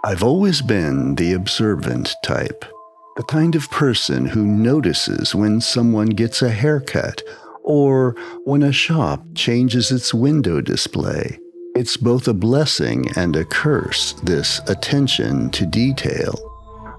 I've always been the observant type, the kind of person who notices when someone gets a haircut or when a shop changes its window display. It's both a blessing and a curse, this attention to detail.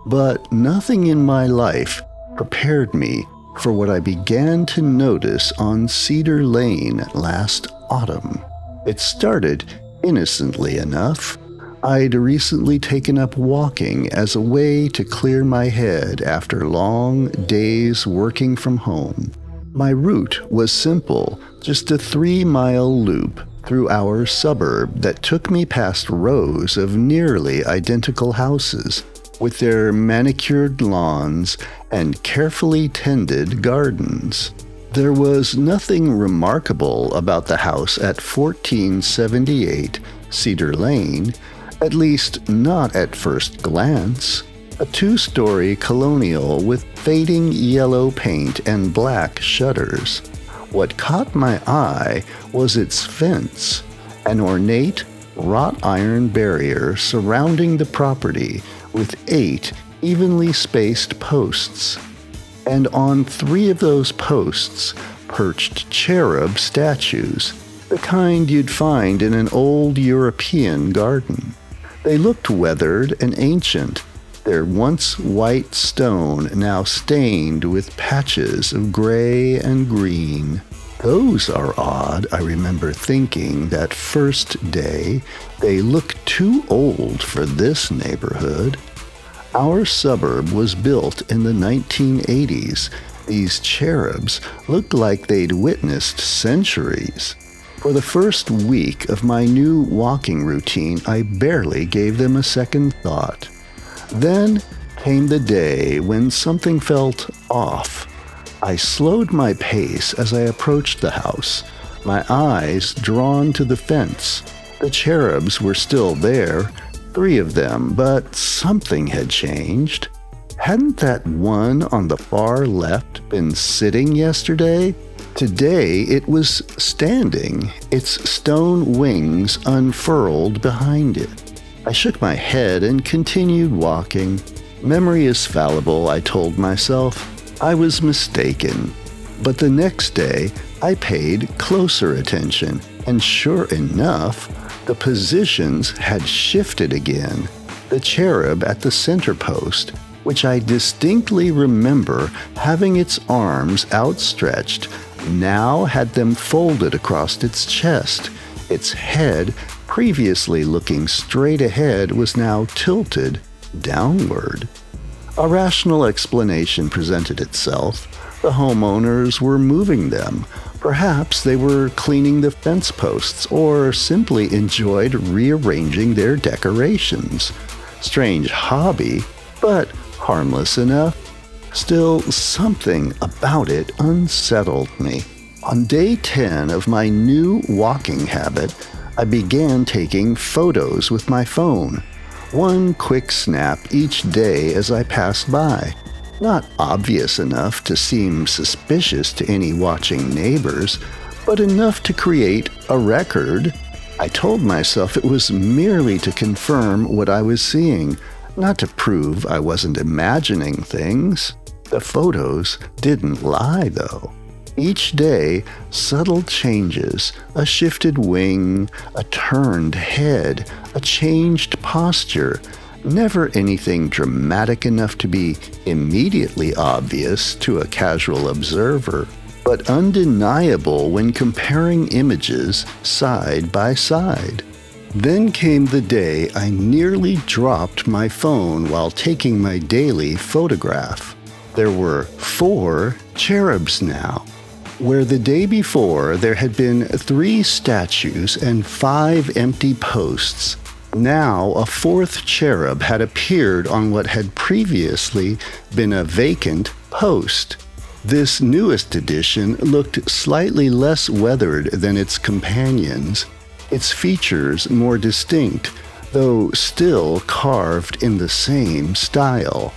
But nothing in my life prepared me for what I began to notice on Cedar Lane last autumn. It started innocently enough. I'd recently taken up walking as a way to clear my head after long days working from home. My route was simple, just a 3-mile loop through our suburb that took me past rows of nearly identical houses with their manicured lawns and carefully tended gardens. There was nothing remarkable about the house at 1478 Cedar Lane, at least not at first glance. A 2-story colonial with fading yellow paint and black shutters. What caught my eye was its fence, an ornate wrought iron barrier surrounding the property with 8 evenly spaced posts. And on 3 of those posts perched cherub statues, the kind you'd find in an old European garden. They looked weathered and ancient, their once white stone now stained with patches of gray and green. Those are odd, I remember thinking that first day. They look too old for this neighborhood. Our suburb was built in the 1980s. These cherubs looked like they'd witnessed centuries. For the first week of my new walking routine, I barely gave them a second thought. Then came the day when something felt off. I slowed my pace as I approached the house, my eyes drawn to the fence. The cherubs were still there, 3 of them, but something had changed. Hadn't that one on the far left been sitting yesterday? Today it was standing, its stone wings unfurled behind it. I shook my head and continued walking. Memory is fallible, I told myself. I was mistaken. But the next day, I paid closer attention, and sure enough, the positions had shifted again. The cherub at the center post, which I distinctly remember having its arms outstretched, now had them folded across its chest. Its head, previously looking straight ahead, was now tilted downward. A rational explanation presented itself. The homeowners were moving them. Perhaps they were cleaning the fence posts or simply enjoyed rearranging their decorations. Strange hobby, but harmless enough. Still, something about it unsettled me. On day 10 of my new walking habit, I began taking photos with my phone. One quick snap each day as I passed by. Not obvious enough to seem suspicious to any watching neighbors, but enough to create a record. I told myself it was merely to confirm what I was seeing, not to prove I wasn't imagining things. The photos didn't lie, though. Each day, subtle changes, a shifted wing, a turned head, a changed posture, never anything dramatic enough to be immediately obvious to a casual observer, but undeniable when comparing images side by side. Then came the day I nearly dropped my phone while taking my daily photograph. There were 4 cherubs now. Where the day before there had been 3 statues and 5 empty posts, now a 4th cherub had appeared on what had previously been a vacant post. This newest edition looked slightly less weathered than its companions, its features more distinct, though still carved in the same style.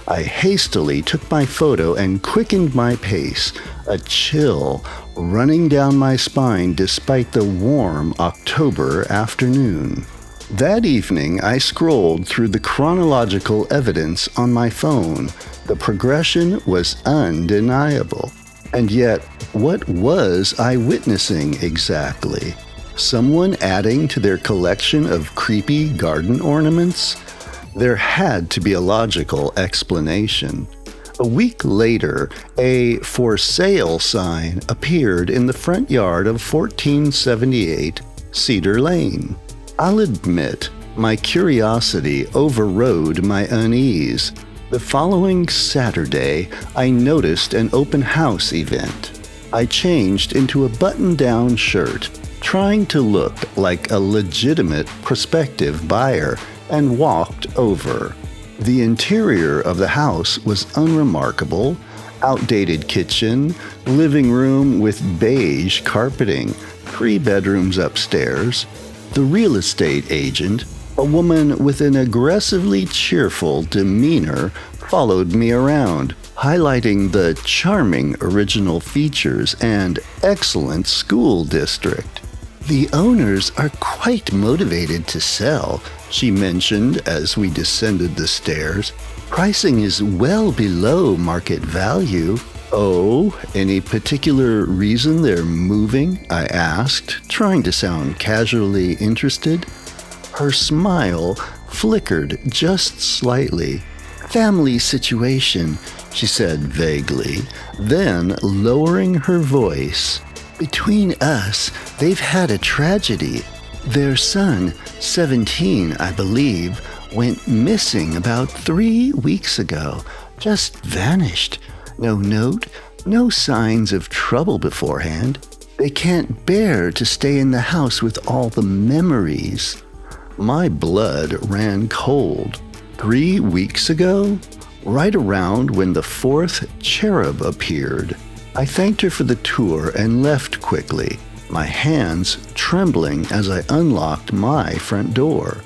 I hastily took my photo and quickened my pace, a chill running down my spine despite the warm October afternoon. That evening, I scrolled through the chronological evidence on my phone. The progression was undeniable. And yet, what was I witnessing exactly? Someone adding to their collection of creepy garden ornaments? There had to be a logical explanation. A week later, a for sale sign appeared in the front yard of 1478 Cedar Lane. I'll admit, my curiosity overrode my unease. The following Saturday, I noticed an open house event. I changed into a button-down shirt, trying to look like a legitimate prospective buyer, and walked over. The interior of the house was unremarkable. Outdated kitchen, living room with beige carpeting, 3 bedrooms upstairs. The real estate agent, a woman with an aggressively cheerful demeanor, followed me around, highlighting the charming original features and excellent school district. The owners are quite motivated to sell, she mentioned as we descended the stairs. Pricing is well below market value. Oh, any particular reason they're moving? I asked, trying to sound casually interested. Her smile flickered just slightly. Family situation, she said vaguely, then lowering her voice. Between us, they've had a tragedy. Their son, 17, I believe, went missing about 3 weeks ago. Just vanished. No note, no signs of trouble beforehand. They can't bear to stay in the house with all the memories. My blood ran cold. 3 weeks ago? Right around when the 4th cherub appeared. I thanked her for the tour and left quickly, my hands trembling as I unlocked my front door.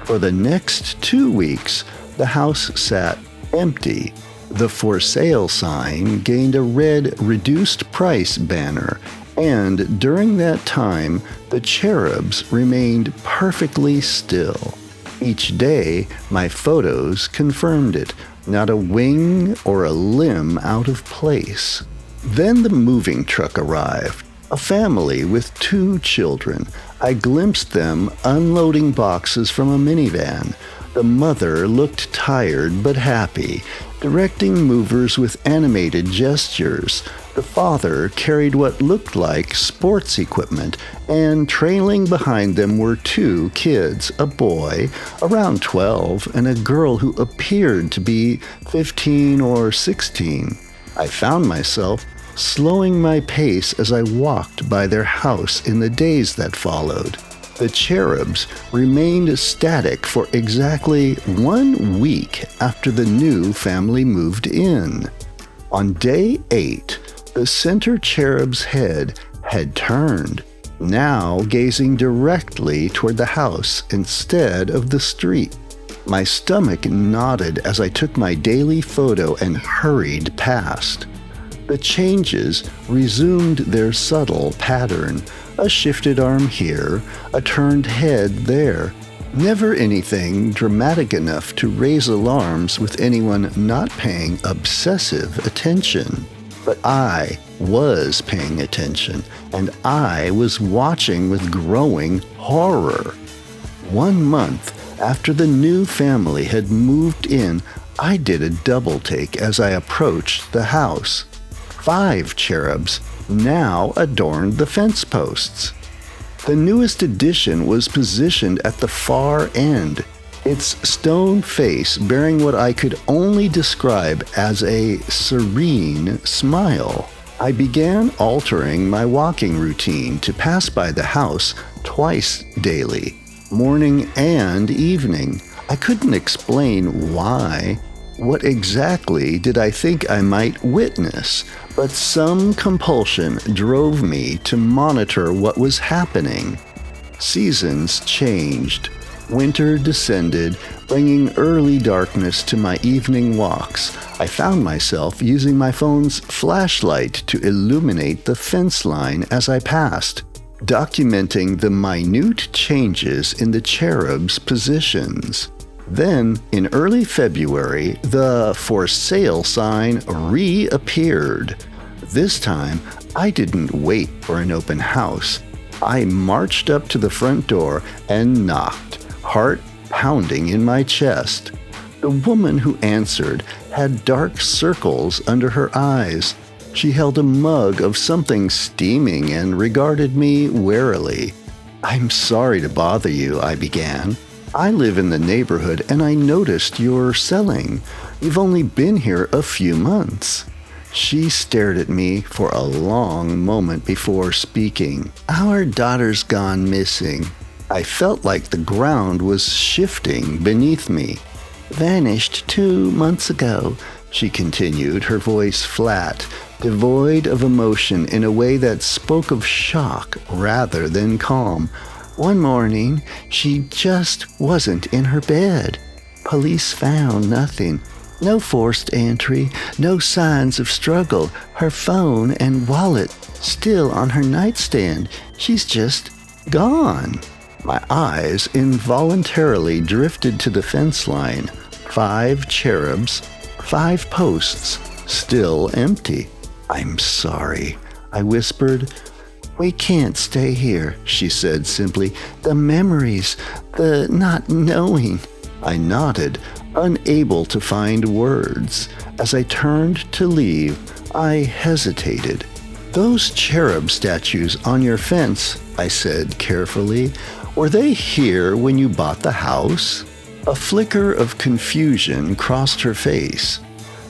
For the next 2 weeks, the house sat empty. The for sale sign gained a red reduced price banner, and during that time, the cherubs remained perfectly still. Each day, my photos confirmed it, not a wing or a limb out of place. Then the moving truck arrived, a family with 2 children. I glimpsed them unloading boxes from a minivan. The mother looked tired but happy, directing movers with animated gestures. The father carried what looked like sports equipment, and trailing behind them were 2 kids, a boy around 12 and a girl who appeared to be 15 or 16. I found myself slowing my pace as I walked by their house in the days that followed. The cherubs remained static for exactly 1 week after the new family moved in. On day 8, the center cherub's head had turned, now gazing directly toward the house instead of the street. My stomach nodded as I took my daily photo and hurried past. The changes resumed their subtle pattern, a shifted arm here, a turned head there. Never anything dramatic enough to raise alarms with anyone not paying obsessive attention. But I was paying attention, and I was watching with growing horror. 1 month after the new family had moved in, I did a double take as I approached the house. 5 cherubs now adorned the fence posts. The newest addition was positioned at the far end, its stone face bearing what I could only describe as a serene smile. I began altering my walking routine to pass by the house twice daily, morning and evening. I couldn't explain why. What exactly did I think I might witness? But some compulsion drove me to monitor what was happening. Seasons changed. Winter descended, bringing early darkness to my evening walks. I found myself using my phone's flashlight to illuminate the fence line as I passed. documenting the minute changes in the cherubs' positions. Then, in early February, the for sale sign reappeared. This time, I didn't wait for an open house. I marched up to the front door and knocked, heart pounding in my chest. The woman who answered had dark circles under her eyes. She held a mug of something steaming and regarded me warily. "I'm sorry to bother you," I began. "I live in the neighborhood and I noticed you're selling. You've only been here a few months." She stared at me for a long moment before speaking. "Our daughter's gone missing." I felt like the ground was shifting beneath me. "Vanished 2 months ago," she continued, her voice flat, devoid of emotion in a way that spoke of shock rather than calm. "One morning, she just wasn't in her bed. Police found nothing. No forced entry, no signs of struggle. Her phone and wallet still on her nightstand. She's just gone." My eyes involuntarily drifted to the fence line. 5 cherubs, 5 posts, still empty. "I'm sorry," I whispered. "We can't stay here," she said simply. "The memories, the not knowing." I nodded, unable to find words. As I turned to leave, I hesitated. "Those cherub statues on your fence," I said carefully, "were they here when you bought the house?" A flicker of confusion crossed her face.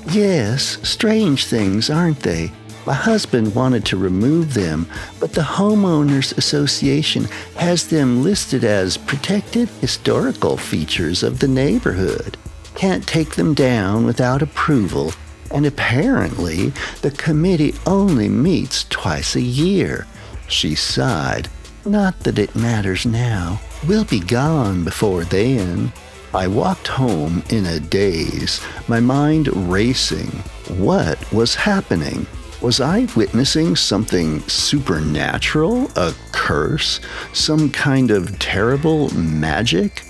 "Yes, strange things, aren't they? My husband wanted to remove them, but the Homeowners Association has them listed as protected historical features of the neighborhood. Can't take them down without approval, and apparently the committee only meets twice a year." She sighed. "Not that it matters now. We'll be gone before then." I walked home in a daze, my mind racing. What was happening? Was I witnessing something supernatural, a curse, some kind of terrible magic?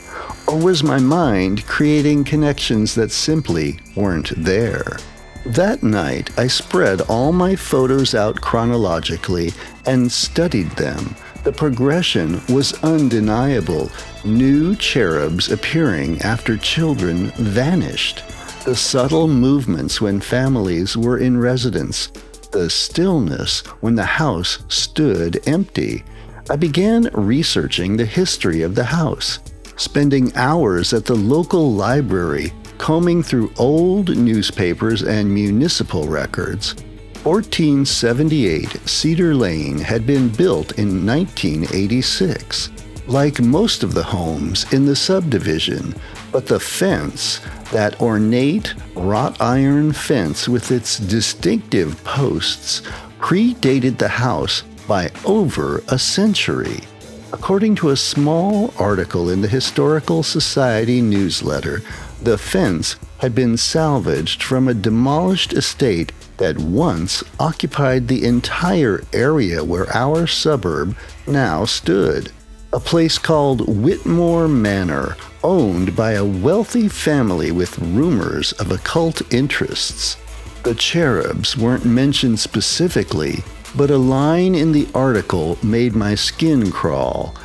Or was my mind creating connections that simply weren't there? That night, I spread all my photos out chronologically and studied them. The progression was undeniable. New cherubs appearing after children vanished. The subtle movements when families were in residence. The stillness when the house stood empty. I began researching the history of the house, spending hours at the local library, combing through old newspapers and municipal records. 1478 Cedar Lane had been built in 1986, like most of the homes in the subdivision, but the fence, that ornate wrought iron fence with its distinctive posts, predated the house by over a century. According to a small article in the Historical Society newsletter, the fence had been salvaged from a demolished estate that once occupied the entire area where our suburb now stood. A place called Whitmore Manor, owned by a wealthy family with rumors of occult interests. The cherubs weren't mentioned specifically, but a line in the article made my skin crawl.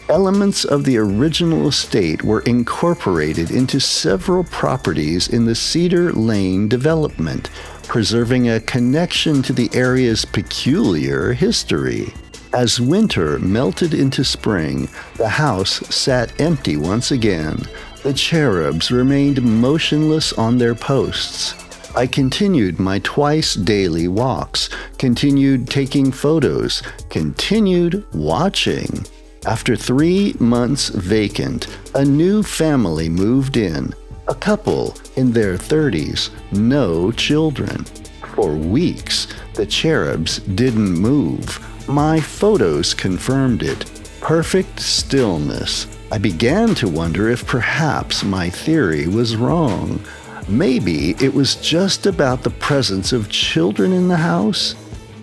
Elements of the original estate were incorporated into several properties in the Cedar Lane development, preserving a connection to the area's peculiar history. As winter melted into spring, the house sat empty once again. The cherubs remained motionless on their posts. I continued my twice daily walks, continued taking photos, continued watching. After 3 months vacant, a new family moved in. A couple in their 30s, no children. For weeks, the cherubs didn't move. My photos confirmed it. Perfect stillness. I began to wonder if perhaps my theory was wrong. Maybe it was just about the presence of children in the house.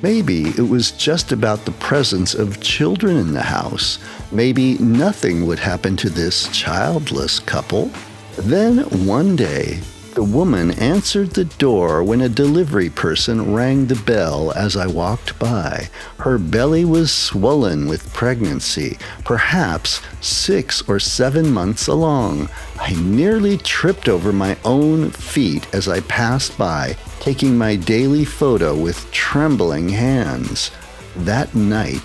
Maybe it was just about the presence of children in the house. Maybe nothing would happen to this childless couple. Then one day, the woman answered the door when a delivery person rang the bell as I walked by. Her belly was swollen with pregnancy, perhaps 6 or 7 months along. I nearly tripped over my own feet as I passed by, taking my daily photo with trembling hands. That night,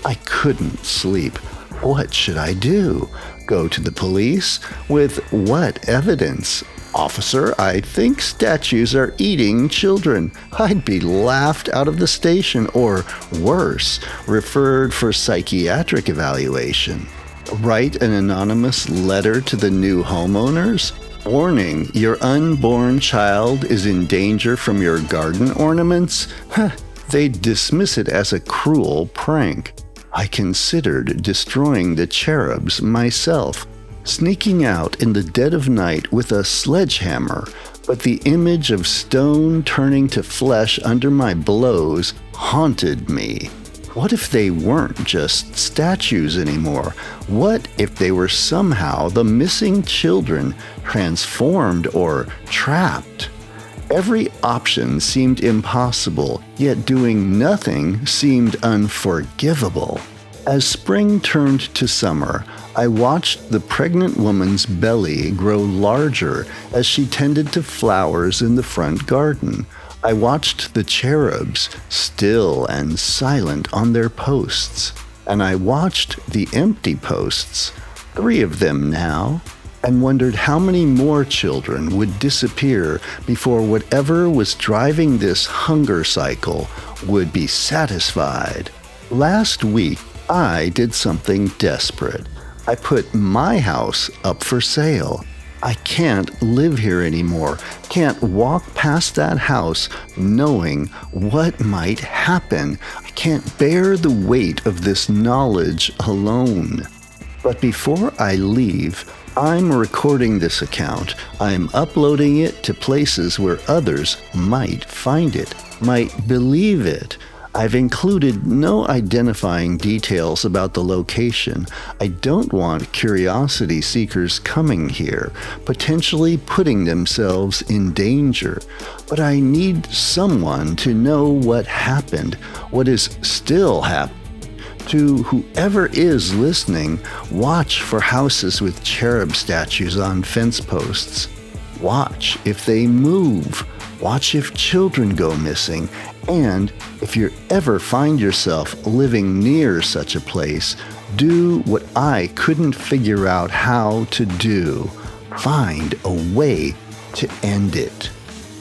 I couldn't sleep. What should I do? Go to the police? With what evidence? Officer, I think statues are eating children. I'd be laughed out of the station or, worse, referred for psychiatric evaluation. Write an anonymous letter to the new homeowners? Warning, your unborn child is in danger from your garden ornaments? They'd dismiss it as a cruel prank. I considered destroying the cherubs myself, sneaking out in the dead of night with a sledgehammer, but the image of stone turning to flesh under my blows haunted me. What if they weren't just statues anymore? What if they were somehow the missing children, transformed or trapped? Every option seemed impossible, yet doing nothing seemed unforgivable. As spring turned to summer, I watched the pregnant woman's belly grow larger as she tended to flowers in the front garden. I watched the cherubs, still and silent on their posts, and I watched the empty posts, 3 of them now, and wondered how many more children would disappear before whatever was driving this hunger cycle would be satisfied. Last week, I did something desperate. I put my house up for sale. I can't live here anymore, can't walk past that house knowing what might happen. I can't bear the weight of this knowledge alone. But before I leave, I'm recording this account. I'm uploading it to places where others might find it, might believe it. I've included no identifying details about the location. I don't want curiosity seekers coming here, potentially putting themselves in danger. But I need someone to know what happened, what is still happening. To whoever is listening, watch for houses with cherub statues on fence posts. Watch if they move. Watch if children go missing. And if you ever find yourself living near such a place, do what I couldn't figure out how to do. Find a way to end it.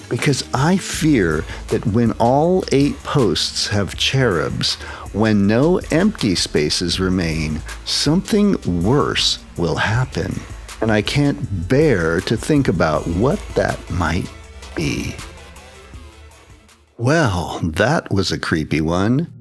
Because I fear that when all 8 posts have cherubs, when no empty spaces remain, something worse will happen. And I can't bear to think about what that might be. Well, that was a creepy one.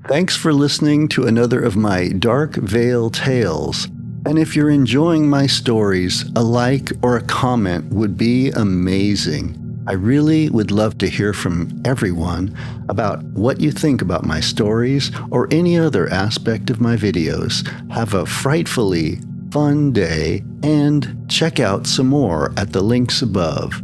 Thanks for listening to another of my Dark Veil tales. And if you're enjoying my stories, a like or a comment would be amazing. I really would love to hear from everyone about what you think about my stories or any other aspect of my videos. Have a frightfully fun day and check out some more at the links above.